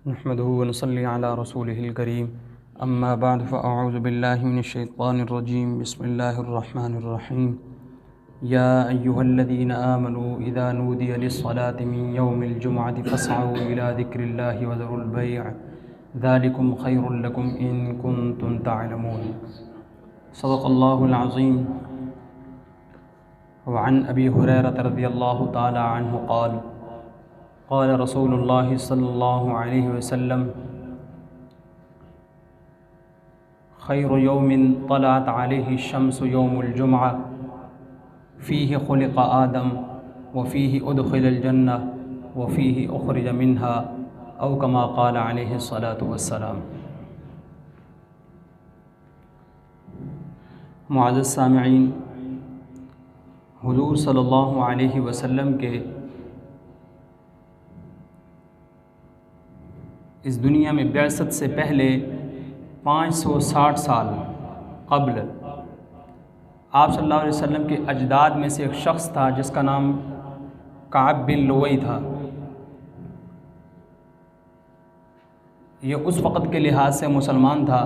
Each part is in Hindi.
नहमदुहु व नसल्ली अला रसूलिहिल करीम अम्मा बाद फ़अऊज़ु बिल्लाहि मिनश्शैतानिर रजीम बिस्मिल्लाहिर्रहमानिर रहीम या अय्युहल्लज़ीना आमनू इज़ा नूदिया लिस्सलाति मिन यौमिल जुमुअति फ़स्अऊ इला ज़िक्रिल्लाहि व ज़रुल बैअ ज़ालिकुम खैरुल लकुम इन कुंतुम तअलमून। सदक़ल्लाहुल अज़ीम। व अन अबी हुरैरह रज़ियल्लाहु तआला अन्हु क़ाल क़ाल रसूलुल्लाहि सल्लल्लाहु अलैहि वसल्लम खैरु यौमिन तलअत अलैहि शम्सु यौमुल जुमुअह फ़ीहि खुलिक़ आदम व फ़ीहि उदख़िलल जन्नह व फ़ीहि उख़रिज मिन्हा औ कमा क़ाल अलैहि अस्सलातु वस्सलाम। मुअज़्ज़ज़ सामिईन, हुज़ूर सल्लल्लाहु अलैहि वसल्लम के इस दुनिया में बिअसत से पहले 560 साल क़ब्ल आप सल्लल्लाहु अलैहि वसल्लम के अजदाद में से एक शख्स था जिसका नाम काब बिन लुवई था। ये उस वक़्त के लिहाज से मुसलमान था।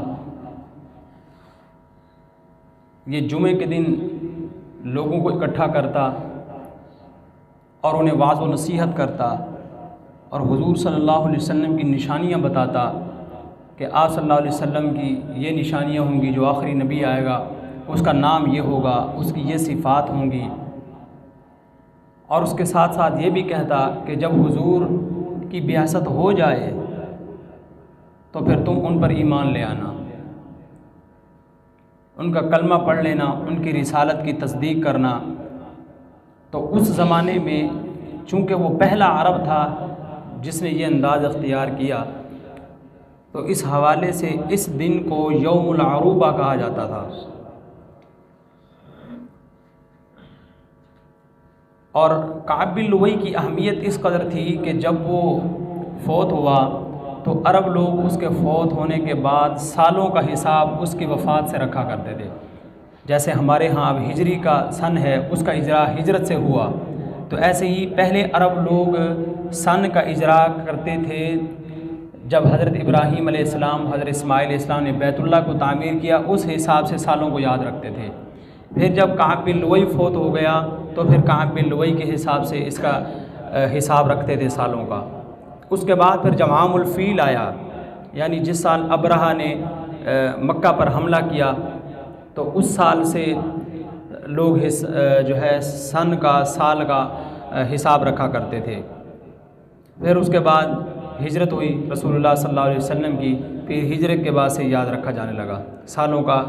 ये जुमे के दिन लोगों को इकट्ठा करता और उन्हें वाज़ व नसीहत करता और हुज़ूर सल्लल्लाहु अलैहि वसल्लम की निशानियाँ बताता कि आप सल्लल्लाहु अलैहि वसल्लम की ये निशानियाँ होंगी, जो आखिरी नबी आएगा उसका नाम ये होगा, उसकी ये सिफ़ात होंगी। और उसके साथ साथ ये भी कहता कि जब हुज़ूर की बिआसत हो जाए तो फिर तुम उन पर ईमान ले आना, उनका कलमा पढ़ लेना, उनकी रिसालत की तस्दीक करना। तो उस ज़माने में चूँकि वो पहला अरब था जिसने ये अंदाज़ अख्तियार किया, तो इस हवाले से इस दिन को यौमुल अरूबा कहा जाता था। और काब बिन लुवई की अहमियत इस कदर थी कि जब वो फ़ौत हुआ तो अरब लोग उसके फ़ौत होने के बाद सालों का हिसाब उसकी वफ़ात से रखा करते थे। जैसे हमारे यहाँ अब हिजरी का सन है, उसका इजरा हिजरत से हुआ, तो ऐसे ही पहले अरब लोग सन का इजरा करते थे। जब हज़रत इब्राहीम अलैहिस्सलाम, हज़रत इस्माईल अलैहिस्सलाम ने बैतुल्लाह को तामीर किया, उस हिसाब से सालों को याद रखते थे। फिर जब काब बिन लुवई फ़ौत हो गया तो फिर काब बिन लुवई के हिसाब से इसका हिसाब रखते थे सालों का। उसके बाद फिर जब आमुल फ़ील आया, यानी जिस साल अबरहा ने मक्का पर हमला किया, तो उस साल से लोग जो है सन का, साल का हिसाब रखा करते थे। फिर उसके बाद हिजरत हुई रसूलुल्लाह सल्लल्लाहु अलैहि वसल्लम की, फिर हिजरत के बाद से याद रखा जाने लगा। सालों का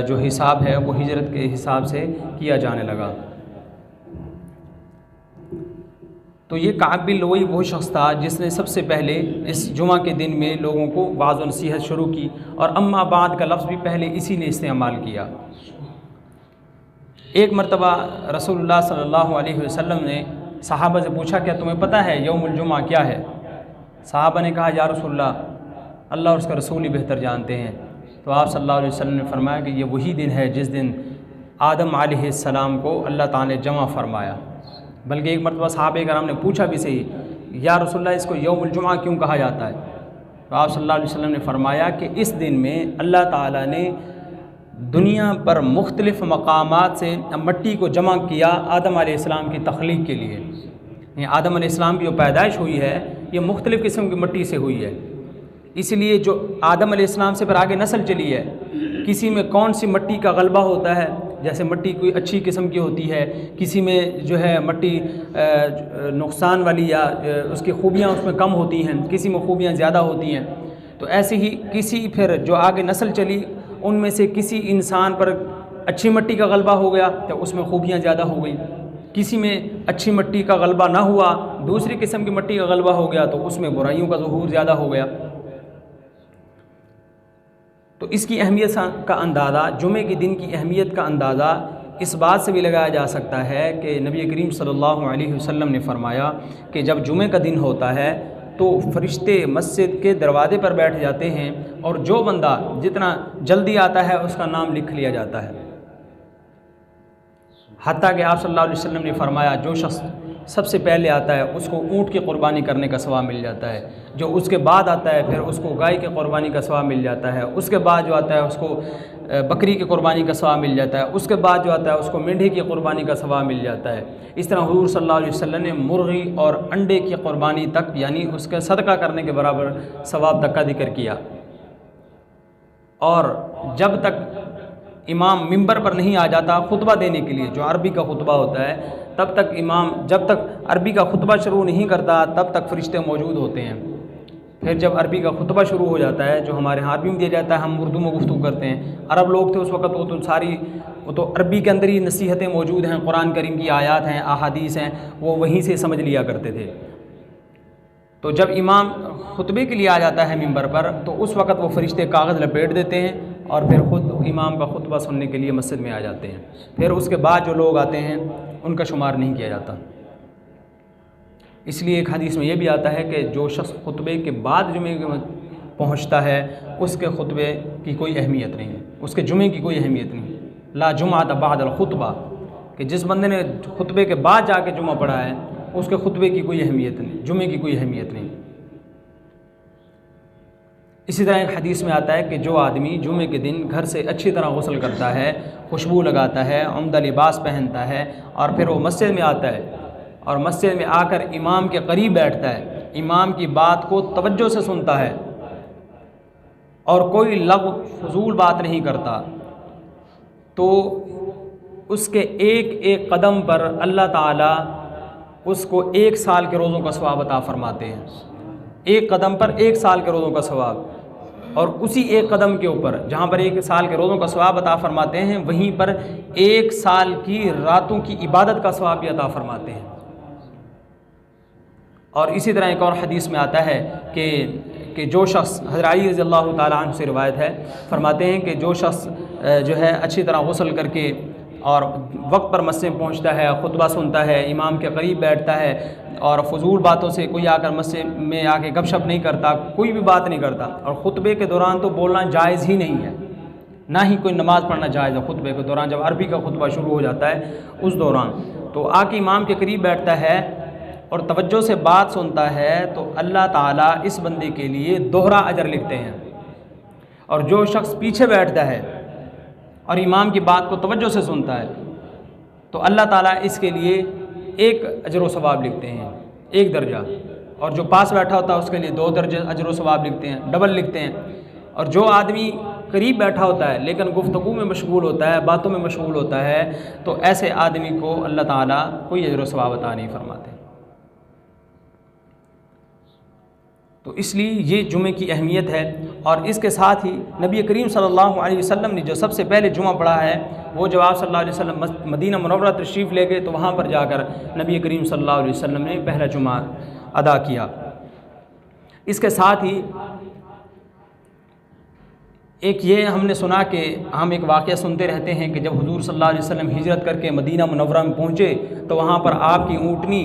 जो हिसाब है वो हिजरत के हिसाब से किया जाने लगा। तो ये काब बिन लुवई वो शख्स था जिसने सबसे पहले इस जुमा के दिन में लोगों को वाज़ व नसीहत शुरू की, और अम्मा बाद का लफ्ज़ भी पहले इसी ने इस्तेमाल किया। एक मरतबा रसूलुल्लाह सल्लल्लाहु अलैहि वसल्लम ने सहाबा से पूछा, क्या तुम्हें पता है यौमुल जुमा क्या है? सहाबा ने कहा, या रसूलल्लाह, अल्लाह और उसका रसूल ही बेहतर जानते हैं। तो आप सल्लल्लाहु अलैहि वसल्लम ने फरमाया कि ये वही दिन है जिस दिन आदम अलैहिस्सलाम को अल्लाह ताला ने जमा फरमाया। बल्कि एक मरतबा सहाबे कराम ने पूछा भी सही, या रसूलल्लाह, इसको यौमुल जुमा क्यों कहा जाता है? तो आप सल्लल्लाहु अलैहि वसल्लम ने फरमाया कि इस दिन में अल्लाह ताला ने दुनिया पर मुख्तलिफ़ मकामात से मट्टी को जमा किया आदम अलैहिस्सलाम की तख्लीक के लिए। आदम अलैहिस्सलाम की जो पैदाइश हुई है ये मुख्तलिफ़ किस्म की मट्टी से हुई है। इसलिए जो आदम अलैहिस्सलाम से फिर आगे नस्ल चली है, किसी में कौन सी मट्टी का गलबा होता है, जैसे मट्टी कोई अच्छी किस्म की होती है, किसी में जो है मट्टी नुकसान वाली या उसकी खूबियाँ उसमें कम होती हैं, किसी में खूबियाँ ज़्यादा होती हैं। तो ऐसे ही किसी फिर जो आगे नस्ल चली उनमें से किसी इंसान पर अच्छी मट्टी का गलबा हो गया तो उसमें खूबियाँ ज़्यादा हो गई, किसी में अच्छी मट्टी का गलबा ना हुआ, दूसरी किस्म की मट्टी का गलबा हो गया तो उसमें बुराइयों का ज़ुहूर ज़्यादा हो गया। तो इसकी अहमियत का अंदाज़ा, जुमे के दिन की अहमियत का अंदाज़ा इस बात से भी लगाया जा सकता है कि नबी करीम सल्लल्लाहु अलैहि वसल्लम ने फरमाया कि जब जुमे का दिन होता है तो फरिश्ते मस्जिद के दरवाज़े पर बैठ जाते हैं और जो बंदा जितना जल्दी आता है उसका नाम लिख लिया जाता है। हत्ता कि आप सल्लल्लाहु अलैहि वसल्लम ने फरमाया, जो शख्स सबसे पहले आता है उसको ऊँट की क़ुरबानी करने का सवाब मिल जाता है, जो उसके बाद आता है फिर उसको गाय की क़ुरबानी का सवाब मिल जाता है, उसके बाद जो आता है उसको बकरी की क़ुरबानी का सवाब मिल जाता है, उसके बाद जो आता है उसको मेंढी की क़ुरबानी का सवाब मिल जाता है। इस तरह हुज़ूर सल्लल्लाहु अलैहि वसल्लम ने मुर्गी और अंडे की क़ुरबानी तक यानी उसके सदका करने के बराबर सवाब तक का जिक्र किया। और जब तक इमाम मिंबर पर नहीं आ जाता खुतबा देने के लिए, जो अरबी का खुतबा होता है, तब तक इमाम जब तक अरबी का खुतबा शुरू नहीं करता तब तक फ़रिश्ते मौजूद होते हैं। फिर जब अरबी का खुतबा शुरू हो जाता है, जो हमारे यहाँ अरबी में दिया जाता है, हम उर्दू में गुफ्तगू करते हैं। अरब लोग थे उस वक़्त, वो तो अरबी के अंदर ही नसीहतें मौजूद हैं, कुरान करीम की आयात हैं, अहादीस हैं, वो वहीं से समझ लिया करते थे। तो जब इमाम खुतबे के लिए आ जाता है मिंबर पर, तो उस वक़्त वो फ़रिश्ते कागज़ लपेट देते हैं और फिर ख़ुद इमाम का खुतबा सुनने के लिए मस्जिद में आ जाते हैं। फिर उसके बाद जो लोग आते हैं उनका शुमार नहीं किया जाता। इसलिए एक हदीस में ये भी आता है कि जो शख्स खुतबे के बाद जुमे में पहुँचता है उसके खुतबे की कोई अहमियत नहीं है, उसके जुमे की कोई अहमियत नहीं। ला जुमात बादल खुतबा, कि जिस बंदे ने खुतबे के बाद जाके जुमा पढ़ा है उसके खुतबे की कोई अहमियत नहीं, जुमे की कोई अहमियत नहीं। इसी तरह एक हदीस में आता है कि जो आदमी जुमे के दिन घर से अच्छी तरह गुस्ल करता है, खुशबू लगाता है, उम्दा लिबास पहनता है और फिर वो मस्जिद में आता है और मस्जिद में आकर इमाम के करीब बैठता है, इमाम की बात को तवज्जो से सुनता है और कोई लग़्व फजूल बात नहीं करता, तो उसके एक एक कदम पर अल्लाह ताला उसको 1 साल के रोज़ों का सवाब अता फरमाते हैं। एक कदम पर 1 साल के रोज़ों का सवाब, और उसी एक कदम के ऊपर जहाँ पर 1 साल के रोज़ों का सवाब अता फरमाते हैं, वहीं पर 1 साल की रातों की इबादत का सवाब भी अता फरमाते हैं। और इसी तरह एक और हदीस में आता है कि जो शख्स, हज़रत अली रज़ी अल्लाह ताला अन्हु से रिवायत है, फरमाते हैं कि जो शख्स जो है अच्छी तरह गुस्ल करके और वक्त पर मस्जिद में पहुँचता है, खुतबा सुनता है, इमाम के करीब बैठता है और फजूल बातों से कोई आकर मस्जिद में आके गपशप नहीं करता, कोई भी बात नहीं करता, और ख़ुतबे के दौरान तो बोलना जायज़ ही नहीं है, ना ही कोई नमाज़ पढ़ना जायज़ है। ख़ुतबे के दौरान जब अरबी का खुतबा शुरू हो जाता है उस दौरान तो आके इमाम के करीब बैठता है और तवज्जो से बात सुनता है, तो अल्लाह ताला इस बंदे के लिए दोहरा अजर लिखते हैं। और जो शख्स पीछे बैठता है और इमाम की बात को तवज्जो से सुनता है, तो अल्लाह ताला इसके लिए 1 अजर व सवाब लिखते हैं, 1 दर्जा, और जो पास बैठा होता है उसके लिए 2 दर्जे अजर व सवाब लिखते हैं, डबल लिखते हैं। और जो आदमी करीब बैठा होता है लेकिन गुफ्तगू में मशगूल होता है, बातों में मशगूल होता है, तो ऐसे आदमी को अल्लाह ताला कोई अजर व सवाब अता नहीं फरमाते। तो इसलिए ये जुमे की अहमियत है। और इसके साथ ही नबी करीम सल्लल्लाहु अलैहि वसल्लम ने जो सबसे पहले जुमा पढ़ा है, वो जब आप सल्लल्लाहु अलैहि वसल्लम मदीना मुनव्वरा तशरीफ़ ले गए, तो वहाँ पर जाकर नबी करीम सल्लल्लाहु अलैहि वसल्लम ने पहला जुमा अदा किया। इसके साथ ही एक ये हमने सुना कि हम एक वाक़या सुनते रहते हैं कि जब हुज़ूर सल्लल्लाहु अलैहि वसल्लम हिजरत करके मदीना मुनव्वरा में पहुँचे, तो वहाँ पर आपकी ऊँटनी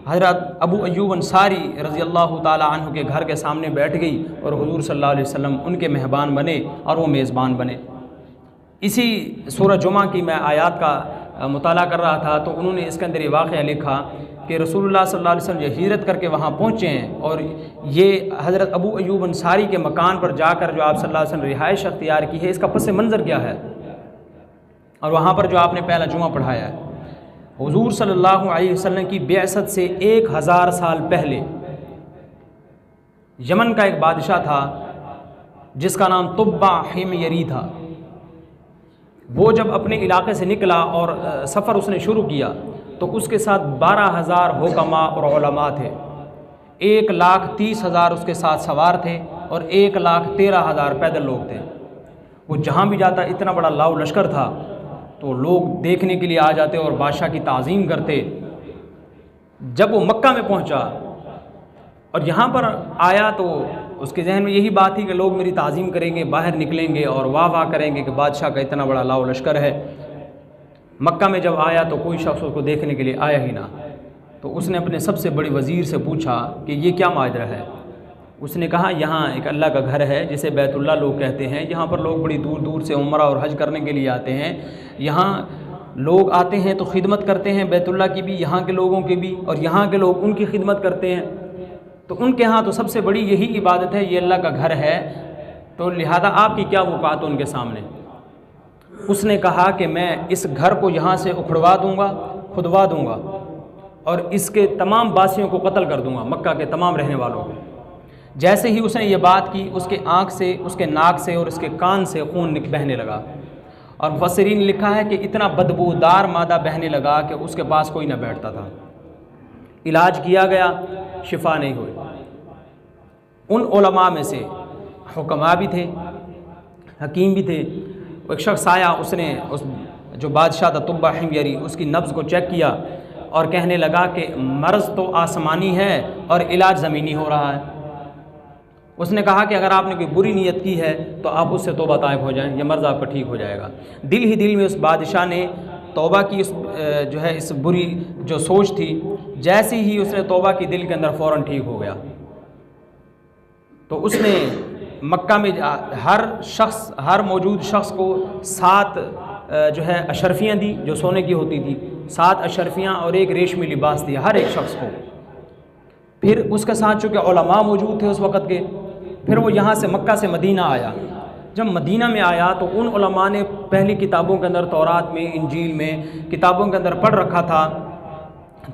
हज़रत अबू अय्यूब अंसारी रज़ी अल्लाह ताला अन्हु के घर के सामने बैठ गई और हुज़ूर सल्लल्लाहु अलैहि वसल्लम उनके मेहमान बने और वो मेज़बान बने। इसी सूरह जुमा की मैं आयात का मुताला कर रहा था, तो उन्होंने इसके अंदर ये वाक़या लिखा कि रसूलुल्लाह सल्लल्लाहु अलैहि वसल्लम हिजरत करके वहाँ पहुँचे हैं और ये हज़रत अबू अय्यूब अंसारी के मकान पर जाकर जो आप सल्लल्लाहु अलैहि वसल्लम रिहाइश अख्तियार की है, इसका पस मंज़र क्या है, और वहाँ पर जो आपने पहला जुमा पढ़ाया है। हुज़ूर सल्लल्लाहु अलैहि वसल्लम की बेअसत से 1000 साल पहले यमन का एक बादशाह था जिसका नाम तुब्बा हिमयरी था। वो जब अपने इलाके से निकला और सफ़र उसने शुरू किया, तो उसके साथ 12,000 हुक्मा और उलमा थे, 1,30,000 उसके साथ सवार थे और 1,13,000 पैदल लोग थे। वो जहाँ भी जाता इतना बड़ा लाव लश्कर था, तो लोग देखने के लिए आ जाते और बादशाह की ताज़ीम करते। जब वो मक्का में पहुंचा और यहाँ पर आया, तो उसके जहन में यही बात थी कि लोग मेरी ताज़ीम करेंगे, बाहर निकलेंगे और वाह वाह करेंगे कि बादशाह का इतना बड़ा लाव लश्कर है। मक्का में जब आया तो कोई शख्स उसको देखने के लिए आया ही ना। तो उसने अपने सबसे बड़े वज़ीर से पूछा कि ये क्या माजरा है। उसने कहा, यहाँ एक अल्लाह का घर है जिसे बैतुल्लाह लोग कहते हैं, यहाँ पर लोग बड़ी दूर दूर से उम्रा और हज करने के लिए आते हैं। यहाँ लोग आते हैं तो खिदमत करते हैं बैतुल्लाह की भी, यहाँ के लोगों की भी, और यहाँ के लोग उनकी खिदमत करते हैं। तो उनके यहाँ तो सबसे बड़ी यही इबादत है, ये अल्लाह का घर है, तो लिहाजा आपकी क्या औकात उनके सामने। उसने कहा कि मैं इस घर को यहाँ से उखड़वा दूँगा, खुदवा दूँगा, और इसके तमाम वासियों को कत्ल कर दूँगा, मक्का के तमाम रहने वालों को। जैसे ही उसने ये बात की, उसके आँख से, उसके नाक से और उसके कान से खून बहने लगा, और मुफस्सिरीन ने लिखा है कि इतना बदबूदार मादा बहने लगा कि उसके पास कोई ना बैठता था। इलाज किया गया, शिफा नहीं हुई। उन उलमा में से हुक्मा भी थे, हकीम भी थे। एक शख्स आया, उसने उस जो बादशाह था तुब्बा हिमयरी, उसकी नब्ज़ को चेक किया और कहने लगा कि मर्ज़ तो आसमानी है और इलाज ज़मीनी हो रहा है। उसने कहा कि अगर आपने कोई बुरी नीयत की है तो आप उससे तौबा ताइब हो जाएं, यह मर्ज़ आपका ठीक हो जाएगा। दिल ही दिल में उस बादशाह ने तौबा की, उस जो है इस बुरी जो सोच थी, जैसे ही उसने तौबा की, दिल के अंदर फ़ौरन ठीक हो गया। तो उसने मक्का में हर मौजूद शख्स को 7 जो है अशरफियाँ दी, जो सोने की होती थी, 7 अशरफियाँ और एक रेशमी लिबास दिया हर एक शख्स को। फिर उसके साथ चूँकि उलमा मौजूद थे उस वक़्त के, फिर वो यहाँ से मक्का से मदीना आया। जब मदीना में आया तो उन उलमा ने पहली किताबों के अंदर, तौरात में, इंजील में, किताबों के अंदर पढ़ रखा था,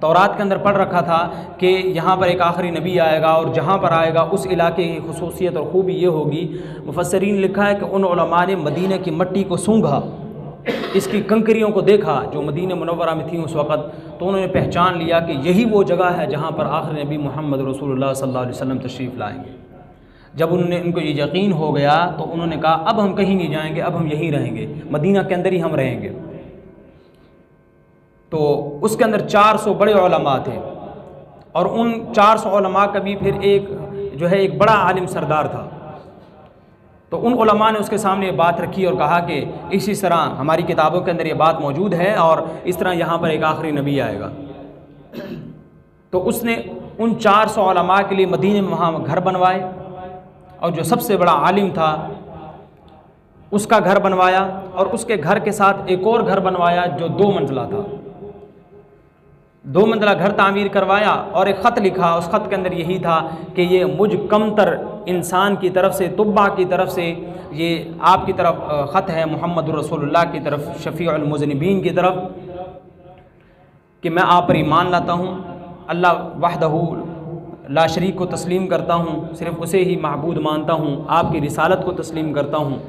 तौरात के अंदर पढ़ रखा था कि यहाँ पर एक आखिरी नबी आएगा, और जहाँ पर आएगा उस इलाके की खुसूसियत और ख़ूबी ये होगी। मुफस्सिरीन लिखा है कि उन उलमा ने मदीने की मिट्टी को सूंघा, इसकी कंकरियों को देखा जो मदीना मुनव्वरा में थी उस वक़्त, तो उन्होंने पहचान लिया कि यही वो जगह है जहाँ पर आखिरी नबी मोहम्मद रसूलुल्लाह सल्लल्लाहु अलैहि वसल्लम तशरीफ़ लाएँगे। जब उनको ये यकीन हो गया तो उन्होंने कहा अब हम कहीं नहीं जाएंगे, अब हम यहीं रहेंगे, मदीना के अंदर ही हम रहेंगे। तो उसके अंदर 400 बड़े उलमा थे, और उन 400 उलमा का भी फिर एक जो है एक बड़ा आलिम सरदार था। तो उन उलमा ने उसके सामने ये बात रखी और कहा कि इसी तरह हमारी किताबों के अंदर ये बात मौजूद है, और इस तरह यहाँ पर एक आखिरी नबी आएगा। तो उसने उन 400 उलमा के लिए मदीने में वहाँ घर बनवाए, और जो सबसे बड़ा आलिम था उसका घर बनवाया, और उसके घर के साथ एक और घर बनवाया जो 2 मंजिला था। 2 मंजिला घर तामीर करवाया, और एक ख़त लिखा, उस ख़त के अंदर यही था कि ये मुझ कमतर इंसान की तरफ से, तुब्बा की तरफ से, ये आपकी तरफ ख़त है, मोहम्मद रसूलुल्लाह की तरफ, शफ़ीउल मुज़निबीन की तरफ, कि मैं आप पर ईमान लाता हूँ, अल्लाह वहदहू ला शरीक को तस्लीम करता हूँ, सिर्फ़ उसे ही महबूद मानता हूँ, आपकी रिसालत को तस्लीम करता हूँ,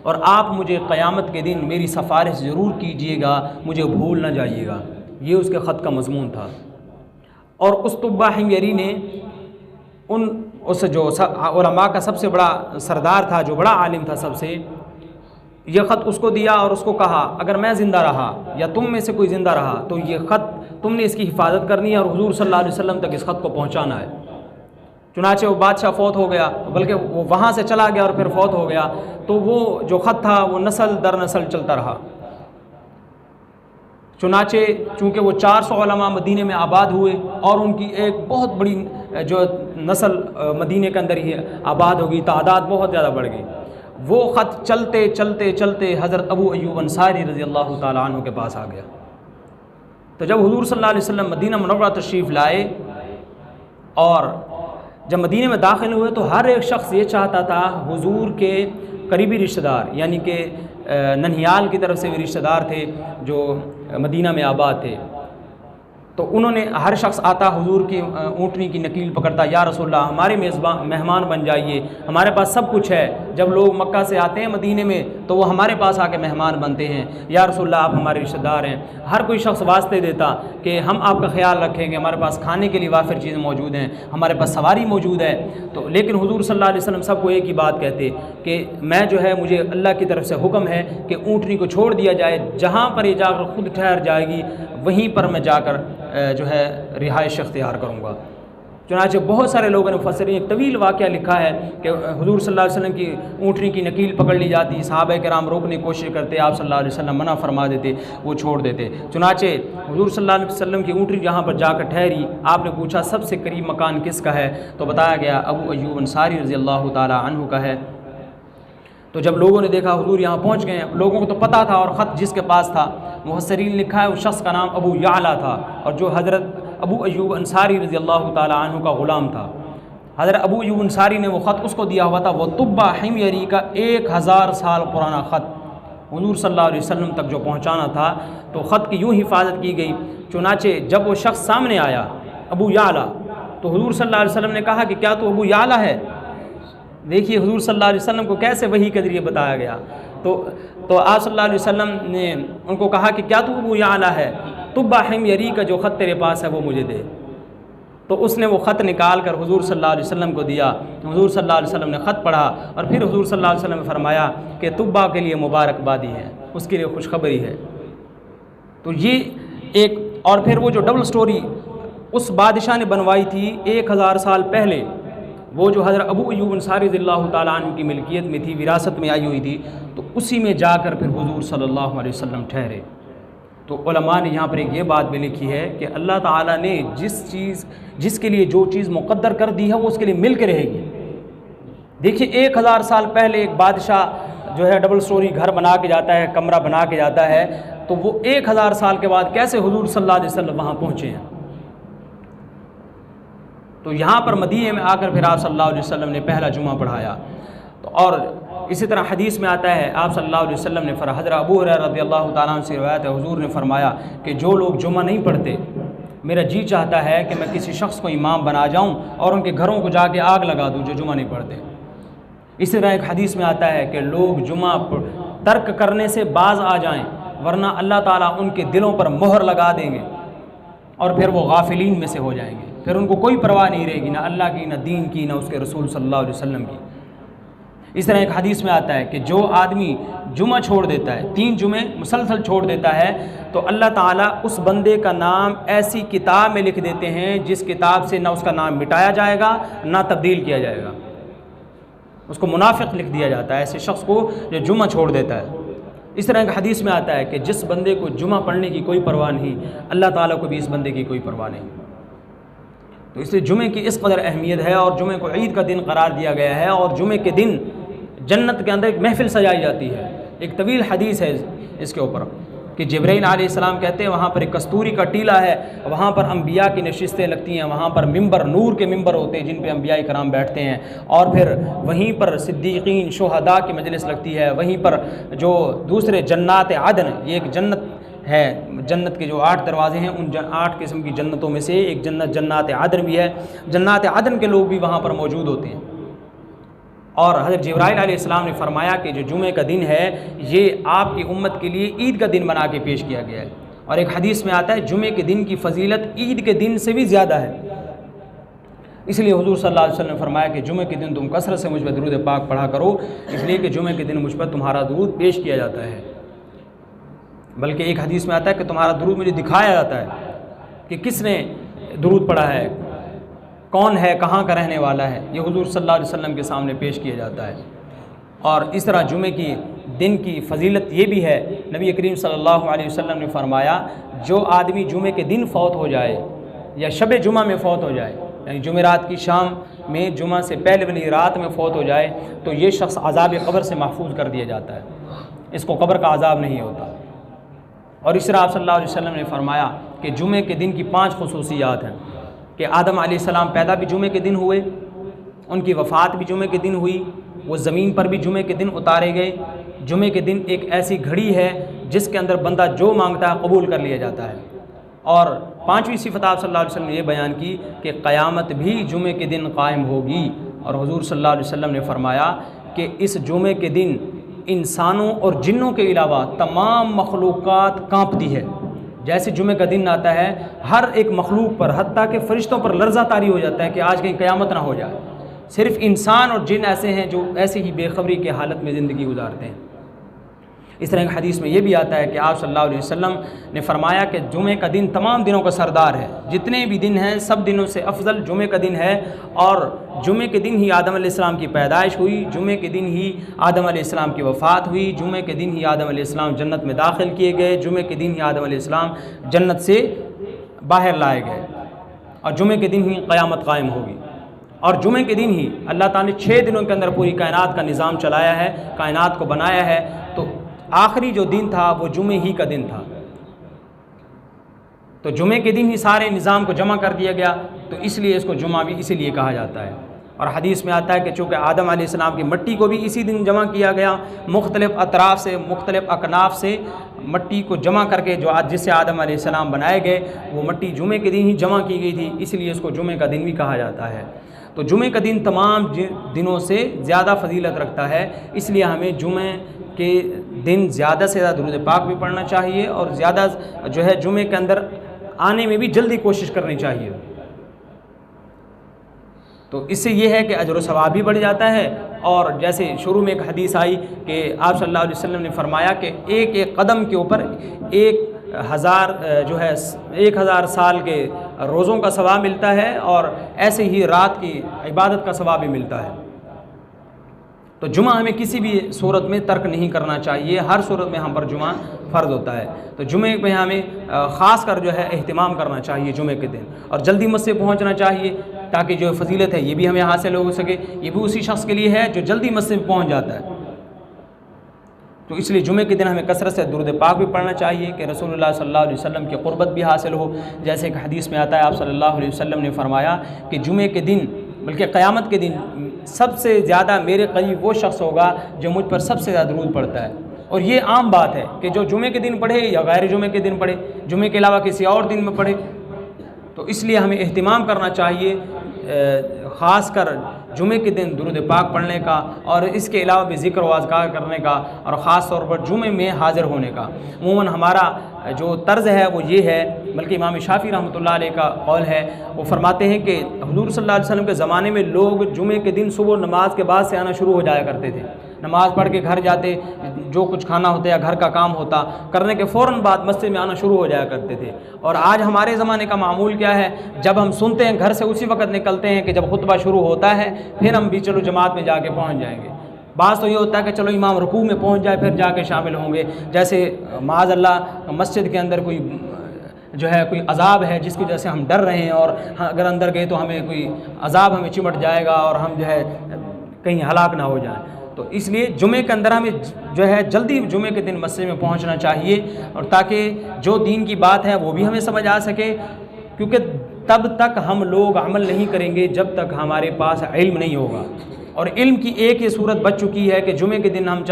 और आप मुझे क़यामत के दिन मेरी सिफारिश ज़रूर कीजिएगा, मुझे भूल ना जाइएगा। ये उसके ख़त का मज़मून था। और उस तुब्बा हिमयरी ने उस जो उलमा का सबसे बड़ा सरदार था, जो बड़ा आलिम था सबसे, यह ख़त उसको दिया और उसको कहा अगर मैं ज़िंदा रहा या तुम में से कोई ज़िंदा रहा तो ये ख़त तुमने इसकी हिफाजत करनी है और हुज़ूर सल्लल्लाहु अलैहि वसल्लम तक इस ख़त को पहुँचाना है। चुनाचे वो बादशाह फ़ौत हो गया, बल्कि वो वहाँ से चला गया और फिर फ़ौत हो गया, तो वो जो ख़त था वो नस्ल दर नस्ल चलता रहा। चुनाचे चूँकि वो 400 उलमा मदीने में आबाद हुए और उनकी एक बहुत बड़ी जो नस्ल मदीने के अंदर ही आबाद होगी, तादाद बहुत ज़्यादा बढ़ गई। वो ख़त चलते चलते चलते हज़रत अबू अय्यूब अंसारी रज़ी अल्लाह ताला अन्हु के पास आ गया। तो जब हुज़ूर सल्लल्लाहु अलैहि वसल्लम मदीना मुनव्वरा तशरीफ़ लाए और जब मदीने में दाखिल हुए तो हर एक शख्स ये चाहता था हुज़ूर के करीबी रिश्तेदार, यानी कि ननिहाल की तरफ से भी रिश्तेदार थे जो मदीना में आबाद थे, तो उन्होंने हर शख्स आता हुजूर की ऊँटनी की नकील पकड़ता, या रसूलल्लाह हमारे मेहमान बन जाइए, हमारे पास सब कुछ है। जब लोग मक्का से आते हैं मदीने में तो वो हमारे पास आके मेहमान बनते हैं, या रसूलल्लाह आप हमारे रिश्तेदार हैं। हर कोई शख्स वास्ते देता कि हम आपका ख्याल रखेंगे, हमारे पास खाने के लिए वाफिर चीज़ें मौजूद हैं, हमारे पास सवारी मौजूद है। तो लेकिन हुजूर सल्लल्लाहु अलैहि वसल्लम सबको एक ही बात कहते कि मैं जो है, मुझे अल्लाह की तरफ से हुक्म है कि ऊँटनी को छोड़ दिया जाए, जहाँ पर ये जाकर ख़ुद ठहर जाएगी वहीं पर मैं जाकर जो है रिहाइश अख्तियार करूँगा। चुनांचे बहुत सारे लोगों ने मुफस्सिरीन एक तवील वाक़या लिखा है कि हुज़ूर सल्लल्लाहु अलैहि वसल्लम की ऊँटनी की नकील पकड़ ली जाती, सहाबा किराम रोकने की कोशिश करते, आप सल्लल्लाहु अलैहि वसल्लम मना फरमा देते, वो छोड़ देते। चुनांचे हुज़ूर सल्लल्लाहु अलैहि वसल्लम की ऊँटनी जहाँ पर जाकर ठहरी, आपने पूछा सबसे करीब मकान किसका है, तो बताया गया अबू अय्यूब अंसारी रज़ी अल्लाह ताला अन्हु का है। तो जब लोगों ने देखा हुजूर यहाँ पहुँच गए हैं, लोगों को तो पता था, और ख़त जिसके पास था, मुफस्सिरीन ने लिखा है उस शख्स का नाम अबू याला था, और जो हज़रत अबू अय्यूब अंसारी रज़ी अल्लाह ताला अन्हु का ग़ुलाम था। हज़रत अबू अय्यूब अंसारी ने वो ख़त उसको दिया हुआ था, वो तुब्बा हिमयरी का 1000 साल पुराना ख़त हुजूर सल्लल्लाहु अलैहि वसल्लम तक जो पहुँचाना था। तो ख़त की यूँ हिफाजत की गई। चुनाचे जब वो शख्स सामने आया अबू याला, तो हुजूर सल्लल्लाहु अलैहि वसल्लम ने कहा कि क्या तो अबू याला है। देखिए हुजूर सल्लल्लाहु अलैहि वसल्लम को कैसे वही के ज़रिए बताया गया। तो आप सल्लल्लाहु अलैहि वसल्लम ने उनको कहा कि क्या तू अबू याला है, तुब्बा हिमयरी का जो ख़त तेरे पास है वो मुझे दे। तो उसने वो ख़त निकाल कर हुजूर सल्लल्लाहु अलैहि वसल्लम को दिया। हुजूर सल्लल्लाहु अलैहि वसल्लम ने ख़त पढ़ा और फिर हुजूर सल्लल्लाहु अलैहि वसल्लम ने फरमाया कि तुब्बा के लिए मुबारकबादी है, उसके लिए खुशखबरी है। तो ये एक, और फिर वो जो डबल स्टोरी उस बादशाह ने बनवाई थी 1000 साल पहले, वो जो हज़रत अबू अय्यूब अंसारी रज़ियल्लाहु ताला अन्हु की मिल्कियत में थी, विरासत में आई हुई थी, तो उसी में जाकर फिर हुजूर सल्लल्लाहु अलैहि वसल्लम ठहरे। तो उलमा ने यहाँ पर एक ये बात भी लिखी है कि अल्लाह ताला ने जिसके लिए जो चीज़ मुक़द्दर कर दी है वो उसके लिए मिल के रहेगी। देखिए 1000 साल पहले एक बादशाह जो है डबल स्टोरी घर बना के जाता है, कमरा बना के जाता है, तो वो 1000 साल के बाद कैसे हुजूर सल्लल्लाहु अलैहि वसल्लम वहाँ पहुँचे हैं। तो यहाँ पर मदीने में आकर फिर आप सल्लल्लाहु अलैहि वसल्लम ने पहला जुमा पढ़ाया। तो और इसी तरह हदीस में आता है, आप सल्लल्लाहु अलैहि वसल्लम ने हज़रत अबू हुरैरा रज़ियल्लाहु ताला अन्हु से रिवायत है, हुजूर ने फरमाया कि जो लोग जुमा नहीं पढ़ते, मेरा जी चाहता है कि मैं किसी शख्स को इमाम बना जाऊँ और उनके घरों को जाके आग लगा दूँ जो जुमा नहीं पढ़ते। इसी तरह एक हदीस में आता है कि लोग जुमा तर्क करने से बाज आ जाएँ, वरना अल्लाह ताला उनके दिलों पर मोहर लगा देंगे और फिर वो गाफिलीन में से हो जाएंगे। फिर उनको कोई परवाह नहीं रहेगी, ना अल्लाह की, ना दीन की, ना उसके रसूल सल्लल्लाहु अलैहि वसल्लम की। इस तरह एक हदीस में आता है कि जो आदमी जुमा छोड़ देता है, 3 जुमे मुसलसल छोड़ देता है, तो अल्लाह ताला उस बंदे का नाम ऐसी किताब में लिख देते हैं जिस किताब से ना उसका नाम मिटाया जाएगा ना तब्दील किया जाएगा। उसको मुनाफिक लिख दिया जाता है, ऐसे शख्स को जो जुमा छोड़ देता है। इस तरह एक हदीस में आता है कि जिस बंदे को जुमा पढ़ने की कोई परवाह नहीं, अल्लाह ताला को भी इस बंदे की कोई परवाह नहीं। तो इसलिए जुमे की इस कदर अहमियत है और जुमे को ईद का दिन करार दिया गया है। और जुमे के दिन जन्नत के अंदर एक महफिल सजाई जाती है। एक तवील हदीस है इसके ऊपर कि जिब्राईल अलैहिस्सलाम कहते हैं वहाँ पर एक कस्तूरी का टीला है, वहाँ पर अंबिया की नशिस्तें लगती हैं, वहाँ पर मिंबर, नूर के मिंबर होते हैं जिन पे अंबिया कराम बैठते हैं, और फिर वहीं पर सिद्दीकीन शुहदा की मजलिस लगती है। वहीं पर जो दूसरे जन्नात आदन, ये एक जन्नत है, जन्नत के जो 8 दरवाजे हैं, उन 8 किस्म की जन्नतों में से एक जन्नत जन्नात आदन भी है। जन्नात आदन के लोग भी वहाँ पर मौजूद होते हैं। और हज़रत जिब्राईल अलैहिस्सलाम ने फरमाया कि जो जुमे का दिन है ये आपकी उम्मत के लिए ईद का दिन बना के पेश किया गया है। और एक हदीस में आता है जुमे के दिन की फजीलत ईद के दिन से भी ज़्यादा है। इसलिए हुजूर सल्लल्लाहु अलैहि वसल्लम ने फरमाया कि जुमे के दिन तुम कसरत से मुझ पर दुरूद पाक पढ़ा करो, इसलिए कि जुमे के दिन मुझ पर तुम्हारा दुरूद पेश किया जाता है। बल्कि एक हदीस में आता है कि तुम्हारा दुरूद मुझे दिखाया जाता है कि किसने दुरूद पढ़ा है, कौन है, कहाँ का रहने वाला है, ये हुजूर सल्लल्लाहु अलैहि वसल्लम के सामने पेश किया जाता है। और इस तरह जुमे की दिन की फजीलत ये भी है, नबी करीम सल्लल्लाहु अलैहि वसल्लम ने फरमाया जो आदमी जुमे के दिन फ़ौत हो जाए या शब जुमा में फ़ौत हो जाए, यानी जुमेरात की शाम में जुमा से पहले वाली रात में फ़ौत हो जाए, तो ये शख्स अज़ाब क़ब्र से महफूज कर दिया जाता है, इसको क़ब्र का अज़ाब नहीं होता। और इस तरह आप सल्लल्लाहु अलैहि वसल्लम ने फरमाया कि जुमे के दिन की 5 खुसूसियात हैं कि आदम अलैहिस्सलाम पैदा भी जुमे के दिन हुए, उनकी वफ़ात भी जुमे के दिन हुई, वो ज़मीन पर भी जुमे के दिन उतारे गए। जुमे के दिन एक ऐसी घड़ी है जिसके अंदर बंदा जो मांगता है कबूल कर लिया जाता है। और 5वीं सिफ़त आप सल्लल्लाहु अलैहि वसल्लम ने ये बयान की कि क़यामत भी जुमे के दिन कायम होगी। और हुज़ूर सल्लल्लाहु अलैहि वसल्लम ने फरमाया कि इस जुमे के दिन इंसानों और जिन्नों के अलावा तमाम मखलूक़ात काँपती है। जैसे जुमे का दिन आता है हर एक मखलूक पर, हत्ता के फ़रिश्तों पर लर्ज़ा तारी हो जाता है कि आज कहीं क़यामत ना हो जाए। सिर्फ़ इंसान और जिन ऐसे हैं जो ऐसी ही बेखबरी के हालत में ज़िंदगी गुजारते हैं। इस तरह की हदीस में ये भी आता है कि आप सल्लल्लाहु अलैहि वसल्लम ने फरमाया कि जुमे का दिन तमाम दिनों का सरदार है, जितने भी दिन हैं सब दिनों से अफजल जुमे का दिन है। और जुमे के दिन ही आदम अलैहिस्सलाम की पैदाइश हुई, जुमे के दिन ही आदम अलैहिस्सलाम की वफ़ात हुई, जुमे के दिन ही आदम अलैहिस्सलाम जन्नत में दाखिल किए गए, जुमे के दिन ही आदम अलैहिस्सलाम जन्नत से बाहर लाए गए, और जुमे के दिन ही क़यामत कायम होगी। और जुमे के दिन ही अल्लाह ताला ने 6 दिनों के अंदर पूरी कायनात का निज़ाम चलाया है, कायनात को बनाया है। तो आखिरी जो दिन था वो जुमे ही का दिन था। तो जुमे के दिन ही सारे निज़ाम को जमा कर दिया गया, तो इसलिए इसको जुमा भी इसीलिए कहा जाता है। और हदीस में आता है कि चूँकि आदम अलैहिस्सलाम की मट्टी को भी इसी दिन जमा किया गया, मुख्तलिफ़ अतराफ़ से, मुख्तलिफ़ अकनाफ से मट्टी को जमा करके जो आज जिससे आदम अलैहिस्सलाम बनाए गए, वो मट्टी जुमे के दिन ही जमा की गई थी, इसलिए इसको जुमे का दिन भी कहा जाता है। तो जुमे का दिन तमाम दिनों से ज़्यादा फजीलत रखता है, इसलिए हमें जुमे के दिन ज़्यादा से ज़्यादा दुरूद पाक भी पढ़ना चाहिए और ज़्यादा जो है जुमे के अंदर आने में भी जल्दी कोशिश करनी चाहिए। तो इससे ये है कि अजर सवाब भी बढ़ जाता है। और जैसे शुरू में एक हदीस आई कि आप सल्लल्लाहु अलैहि वसल्लम ने फरमाया कि एक एक कदम के ऊपर 1000 साल के रोज़ों का सवाब मिलता है और ऐसे ही रात की इबादत का सवाब भी मिलता है। तो जुमा हमें किसी भी सूरत में तर्क नहीं करना चाहिए, हर सूरत में हम पर जुमा फ़र्ज़ होता है। तो जुमे में हमें ख़ास कर जो है एहतिमाम करना चाहिए जुमे के दिन, और जल्दी मस्जिद पहुंचना चाहिए ताकि जो फजीलत है ये भी हमें हासिल हो सके। ये भी उसी शख्स के लिए है जो जल्दी मस्जिद में पहुँच जाता है। तो इसलिए जुमे के दिन हमें कसरत से दुरूद पाक भी पढ़ना चाहिए कि रसूलुल्लाह सल्लल्लाहु अलैहि वसल्लम की क़ुर्बत भी हासिल हो। जैसे एक हदीस में आता है, आप सल्लल्लाहु अलैहि वसल्लम ने फरमाया कि जुमे के दिन, बल्कि क़यामत के दिन सबसे ज़्यादा मेरे करीब वो शख्स होगा जो मुझ पर सबसे ज़्यादा दुरूद पढ़ता है। और ये आम बात है कि जो जुमे के दिन पढ़े या गैर जुमे के दिन पढ़े, जुमे के अलावा किसी और दिन में पढ़े। तो इसलिए हमें एहतिमाम करना चाहिए ख़ास कर जुमे के दिन दुरूद पाक पढ़ने का, और इसके अलावा भी ज़िक्र व अज़कार करने का, और ख़ास तौर पर जुमे में हाज़िर होने का। अमूमन हमारा जो तर्ज़ है वो ये है, बल्कि इमाम शाफ़ी रहमतुल्लाह अलैह का कौल है, वो फरमाते हैं कि हुज़ूर सल्लल्लाहु अलैहि वसल्लम के ज़माने में लोग जुमे के दिन सुबह नमाज के बाद से आना शुरू हो जाया करते थे। नमाज़ पढ़ के घर जाते, जो कुछ खाना होता या घर का काम होता करने के फ़ौरन बाद मस्जिद में आना शुरू हो जाया करते थे। और आज हमारे ज़माने का मामूल क्या है, जब हम सुनते हैं घर से उसी वक्त निकलते हैं कि जब खुतबा शुरू होता है, फिर हम भी चलो जमात में जाके पहुँच जाएंगे। बात तो ये होता है कि चलो इमाम रुकू में पहुँच जाए फिर जाके शामिल होंगे। जैसे माज़अल्लाह मस्जिद के अंदर कोई जो है कोई अज़ाब है जिसकी वजह से हम डर रहे हैं, और अगर अंदर गए तो हमें कोई अज़ाब हमें चिमट जाएगा और हम जो है कहीं हलाक ना हो जाए। तो इसलिए जुमे के अंदर हमें जो है जल्दी जुमे के दिन मस्जिद में पहुंचना चाहिए, और ताकि जो दीन की बात है वो भी हमें समझ आ सके। क्योंकि तब तक हम लोग अमल नहीं करेंगे जब तक हमारे पास इल्म नहीं होगा। और इल्म की एक ही सूरत बच चुकी है कि जुमे के दिन हम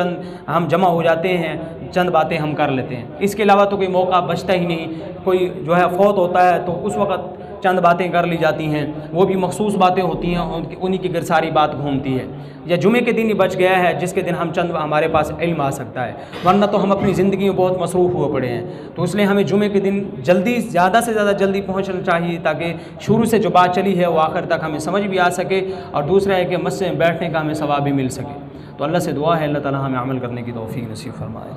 जमा हो जाते हैं, चंद बातें हम कर लेते हैं, इसके अलावा तो कोई मौका बचता ही नहीं। कोई जो है फौत होता है तो उस वक़्त चंद बातें कर ली जाती हैं, वो भी मखसूस बातें होती हैं, उन्हीं की गिर सारी बात घूमती है। या जुमे के दिन ही बच गया है जिसके दिन हम चंद हमारे पास इल्म आ सकता है, वरना तो हम अपनी ज़िंदगी में बहुत मसरूफ़ हुए पड़े हैं। तो इसलिए हमें जुमे के दिन जल्दी, ज़्यादा से ज़्यादा जल्दी पहुंचना चाहिए ताकि शुरू से जो बात चली है वो आखिर तक हमें समझ भी आ सके, और दूसरा है कि मस्जिद में बैठने का हमें सवाब भी मिल सके। तो अल्लाह से दुआ है अल्लाह ताला हमें अमल करने की तौफीक नसीब फरमाए।